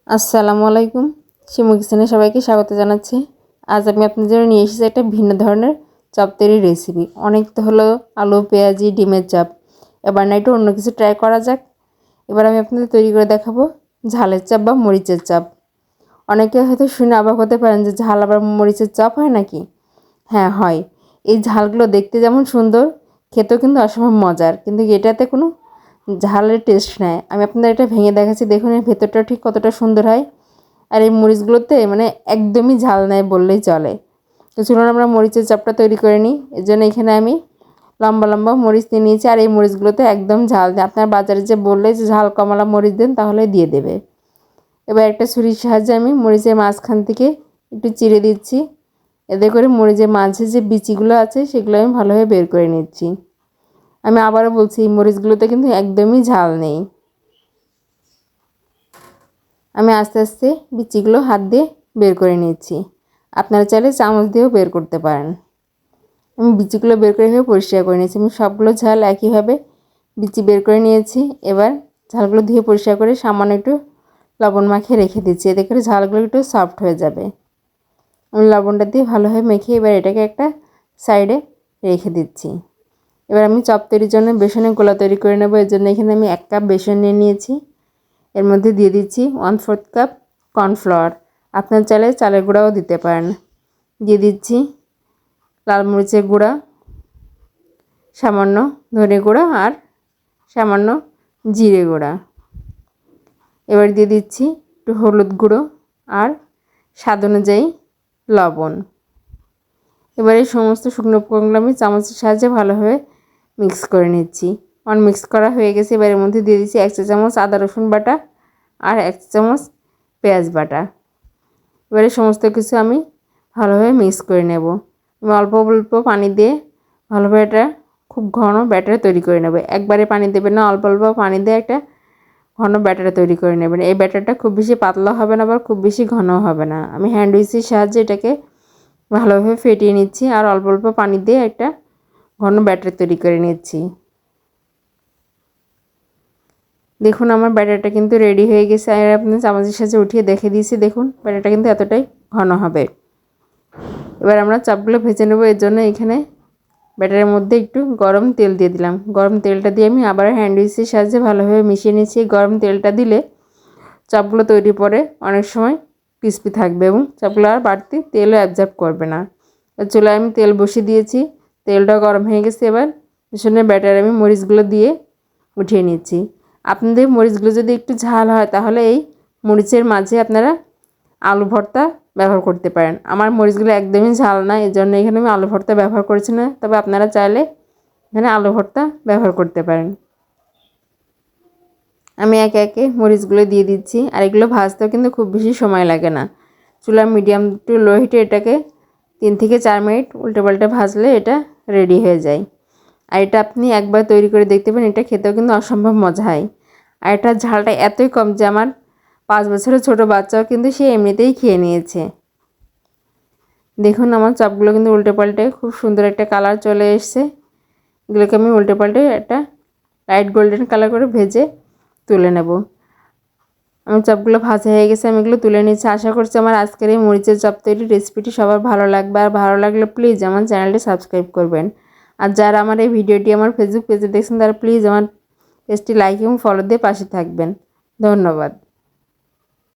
আসসালামু আলাইকুম। শিমু কিচেনে সবাইকে স্বাগত জানাচ্ছি। আজ আমি আপনাদের জন্য নিয়ে এসেছি একটা ভিন্ন ধরনের চপ তৈরির রেসিপি। অনেক তো হলো আলু, পেঁয়াজি, ডিমের চপ। এবার না একটু অন্য কিছু ট্রাই করা যাক। এবার আমি আপনাদের তৈরি করে দেখাবো ঝালের চপ বা মরিচের চপ। অনেকে হয়তো শুনে অবাক হতে পারেন যে ঝাল আবার মরিচের চপ হয় নাকি? হ্যাঁ, হয়। এই ঝালগুলো দেখতে যেমন সুন্দর, খেতেও কিন্তু অসম্ভব মজার। কিন্তু এটাতে কোনো ঝালের টেস্ট নেই। আমি আপনাদের এটা ভেঙে দেখাচ্ছি, দেখুন এর ভেতরটা ঠিক কতটা সুন্দর হয়। আর এই মরিচগুলোতে মানে একদমই ঝাল নেই বললেই চলে। তো চলুন আমরা মরিচের চপটা তৈরি করে নিই। এর জন্য এখানে আমি লম্বা লম্বা মরিচ নিয়ে নিয়েছি। আর এই মরিচগুলোতে একদম ঝাল নেই। আপনার বাজারে যে বললে যে ঝাল কমালা মরিচ দেন, তাহলে দিয়ে দেবে। এবার একটা ছুরির সাহায্যে আমি মরিচের মাঝখান থেকে একটু চিড়ে দিচ্ছি। এতে করে মরিচের মাঝে যে বিচিগুলো আছে সেগুলো আমি ভালোভাবে বের করে নিচ্ছি। আমি আবারও বলছি, এই মরিচগুলোতে কিন্তু একদমই ঝাল নেই। আমি আস্তে আস্তে বিচিগুলো হাত দিয়ে বের করে নিচ্ছি। আপনারা চাইলে চামচ দিয়েও বের করতে পারেন। আমি বিচিগুলো বের করে পরিষ্কার করে নিয়েছি। আমি সবগুলো ঝাল একইভাবে বিচি বের করে নিয়েছি। এবার ঝালগুলো ধুয়ে পরিষ্কার করে সামান্য একটু লবণ মাখিয়ে রেখে দিচ্ছি। এতে করে ঝালগুলো একটু সফট হয়ে যাবে। আমি লবণটা দিয়ে ভালোভাবে মেখে এবার এটাকে একটা সাইডে রেখে দিচ্ছি। এবার আমি চপ তৈরির জন্য বেসনের গোলা তৈরি করে নেব। এর জন্য এখানে আমি 1 কাপ বেসন নিয়ে নিয়েছি। এর মধ্যে দিয়ে দিচ্ছি 1/4 কাপ কর্নফ্লাওয়ার। আপনার চাইলে চালের গুঁড়াও দিতে পারেন। দিয়ে দিচ্ছি লাল মরিচের গুঁড়া, সামান্য ধনে গুঁড়া আর সামান্য জিরে গুঁড়া। এবার দিয়ে দিচ্ছি একটু হলুদ গুঁড়ো আর স্বাদ অনুযায়ী লবণ। এবার এই সমস্ত শুকনো উপকরণগুলো আমি চামচের সাহায্যে ভালোভাবে মিক্স করে নিচ্ছি। আমার মিক্স করা হয়ে গেছে। এবার এর মধ্যে দিয়ে দিচ্ছি 1 চা চামচ আদা রসুন বাটা আর 1 চা চামচ পেঁয়াজ বাটা। এবারে সমস্ত কিছু আমি ভালোভাবে মিক্স করে নেব। আমি অল্প অল্প পানি দিয়ে ভালোভাবে এটা খুব ঘন ব্যাটার তৈরি করে নেব। একবারে পানি দেবেন না, অল্প অল্প পানি দিয়ে একটা ঘন ব্যাটার তৈরি করে নেবেন। এই ব্যাটারটা খুব বেশি পাতলা হবে না, আবার খুব বেশি ঘনও হবে না। আমি হ্যান্ড উইচের সাহায্যে এটাকে ভালোভাবে ফেটিয়ে নিচ্ছি আর অল্প অল্প পানি দিয়ে একটা ঘন ব্যাটার তৈরি করে নিচ্ছি। দেখুন আমার ব্যাটারটা কিন্তু রেডি হয়ে গেছে। আর আপনি চামচের সাহায্যে উঠিয়ে দেখে দিয়েছি, দেখুন ব্যাটারটা কিন্তু এতটাই ঘন হবে। এবার আমরা চপগুলো ভেজে নেব। এর জন্য এখানে ব্যাটারের মধ্যে একটু গরম তেল দিয়ে দিলাম। গরম তেলটা দিয়ে আমি আবার হ্যান্ড উইচের সাহায্যে ভালোভাবে মিশিয়ে নিচ্ছি। গরম তেলটা দিলে চপগুলো তৈরি পরে অনেক সময় ক্রিস্পি থাকবে এবং চপগুলো আর বাড়তি তেলও অ্যাবজর্ব করবে না। চুলায় আমি তেল বসিয়ে দিয়েছি, তেলটা গরম হয়ে গেছে। এবার মিশ্রণের ব্যাটারে আমি মরিচগুলো দিয়ে উঠিয়ে নিচ্ছি। আপনাদের মরিচগুলো যদি একটু ঝাল হয় তাহলে এই মরিচের মাঝে আপনারা আলু ভর্তা ব্যবহার করতে পারেন। আমার মরিচগুলো একদমই ঝাল না, এর জন্য এখানে আমি আলু ভর্তা ব্যবহার করছি না। তবে আপনারা চাইলে এখানে আলু ভর্তা ব্যবহার করতে পারেন। আমি একে একে মরিচগুলো দিয়ে দিচ্ছি। আর এগুলো ভাজতেও কিন্তু খুব বেশি সময় লাগে না। চুলা মিডিয়াম টু লো হিটে এটাকে 3 থেকে 4 মিনিট উল্টে পাল্টে ভাজলে এটা রেডি হয়ে যায়। আর এটা আপনি একবার তৈরি করে দেখতে পারেন, এটা খেতেও কিন্তু অসম্ভব মজা হয়। আর এটার ঝালটা এতই কম যে আমার 5 বছরের ছোটো বাচ্চাও কিন্তু সে এমনিতেই খেয়ে নিয়েছে। দেখুন আমার চপগুলো কিন্তু উল্টে পাল্টে খুব সুন্দর একটা কালার চলে এসছে। এগুলোকে আমি উল্টে পাল্টে একটা লাইট গোল্ডেন কালার করে ভেজে তুলে নেব। আমার চপগুলো ভাজা হয়ে গেছে, আমি এগুলো তুলে নিচ্ছি। আশা করছি আমার আজকের এই মরিচের চপ তৈরির রেসিপিটি সবার ভালো লাগবে। আর ভালো লাগলে প্লিজ আমার চ্যানেলটি সাবস্ক্রাইব করবেন। আর যারা আমার এই ভিডিওটি আমার ফেসবুক পেজে দেখছেন তারা প্লিজ আমার পেজটি লাইক এবং ফলো দিয়ে পাশে থাকবেন। ধন্যবাদ।